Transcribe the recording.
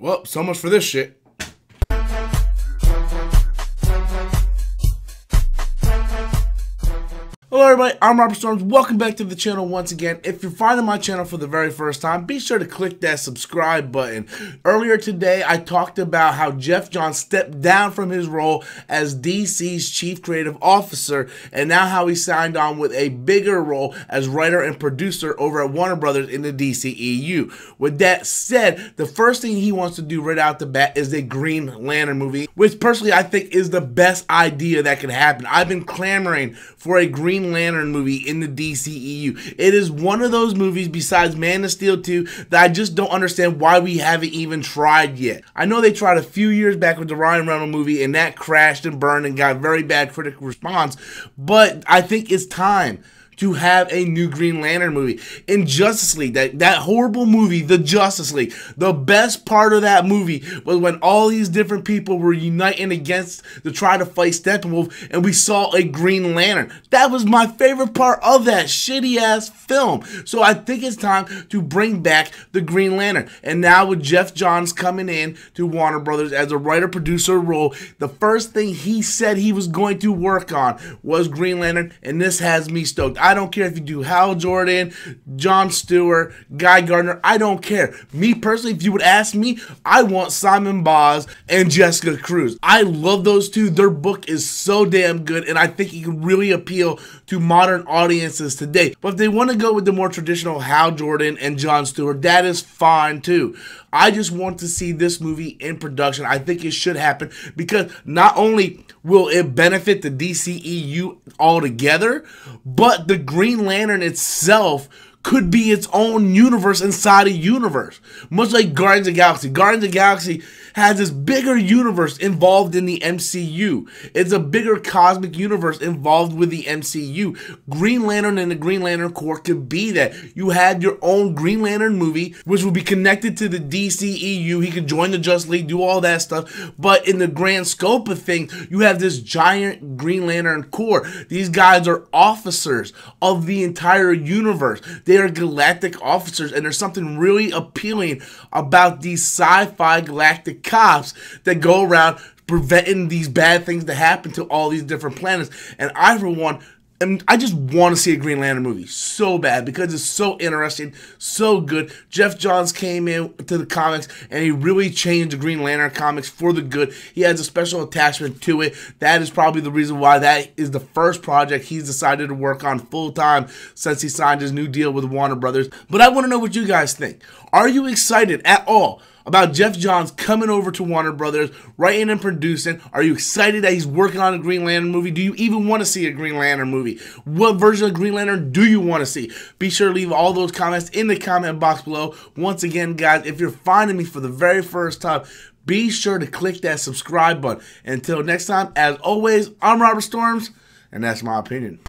Well, so much for this shit. Hello everybody, I'm Robert Storms. Welcome back to the channel once again. If you're finding my channel for the very first time, be sure to click that subscribe button. Earlier today, I talked about how Geoff Johns stepped down from his role as DC's Chief Creative Officer, and now how he signed on with a bigger role as writer and producer over at Warner Brothers in the DCEU. With that said, the first thing he wants to do right out the bat is a Green Lantern movie, which personally I think is the best idea that could happen. I've been clamoring for a Green Lantern movie in the DCEU. It is one of those movies besides Man of Steel 2 that I just don't understand why we haven't even tried yet. I know they tried a few years back with the Ryan Reynolds movie and that crashed and burned and got very bad critical response, but I think it's time to have a new Green Lantern movie. In Justice League, that horrible movie, The Justice League, the best part of that movie was when all these different people were uniting to try to fight Steppenwolf, and we saw a Green Lantern. That was my favorite part of that shitty-ass film. So I think it's time to bring back the Green Lantern. And now with Geoff Johns coming in to Warner Brothers as a writer-producer role, the first thing he said he was going to work on was Green Lantern, and this has me stoked. I don't care if you do Hal Jordan, John Stewart, Guy Gardner. I don't care. Me personally, if you would ask me, I want Simon Baz and Jessica Cruz. I love those two. Their book is so damn good, and I think it can really appeal to modern audiences today. But if they want to go with the more traditional Hal Jordan and John Stewart, that is fine too. I just want to see this movie in production. I think it should happen because not only will it benefit the DCEU altogether, but the Green Lantern itself could be its own universe inside a universe. Much like Guardians of the Galaxy. Guardians of the Galaxy has this bigger universe involved in the MCU. It's a bigger cosmic universe involved with the MCU. Green Lantern and the Green Lantern Corps could be that. You had your own Green Lantern movie, which will be connected to the DCEU. He could join the Justice League, do all that stuff. But in the grand scope of things, you have this giant Green Lantern Corps. These guys are officers of the entire universe. They are galactic officers, and there's something really appealing about these sci-fi galactic cops that go around preventing these bad things to happen to all these different planets. And I, for one, I just want to see a Green Lantern movie so bad because it's so interesting, so good. Geoff Johns came in to the comics and he really changed the Green Lantern comics for the good. He has a special attachment to it. That is probably the reason why that is the first project he's decided to work on full time since he signed his new deal with Warner Brothers. But I want to know what you guys think. Are you excited at all about Geoff Johns coming over to Warner Brothers, writing and producing? Are you excited that he's working on a Green Lantern movie? Do you even want to see a Green Lantern movie? What version of Green Lantern do you want to see? Be sure to leave all those comments in the comment box below. Once again, guys, if you're finding me for the very first time, be sure to click that subscribe button. Until next time, as always, I'm Robert Storms, and that's my opinion.